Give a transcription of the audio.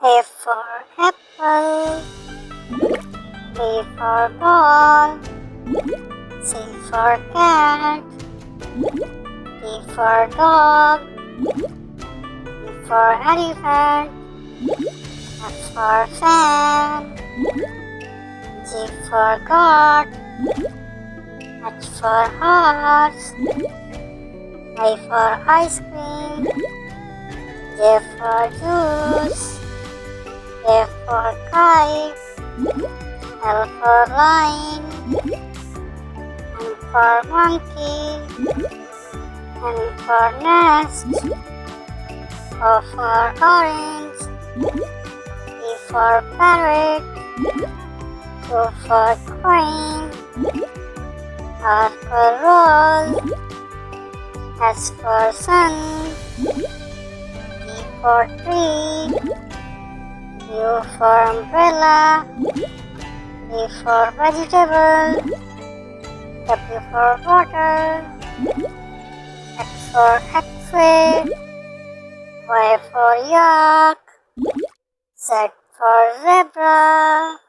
A for apple, B for ball, C for cat, D for dog, E for elephant, F for fan, G for goat, H for horse, I for ice cream, J for juice, K for kite, L for lion, M for monkey, N for nest, O for orange, P for parrot, Q for queen, R for rose, S for sun, T for tree, U for umbrella, V for vegetable, W for water, X for X-ray, Y for yak, Z for zebra.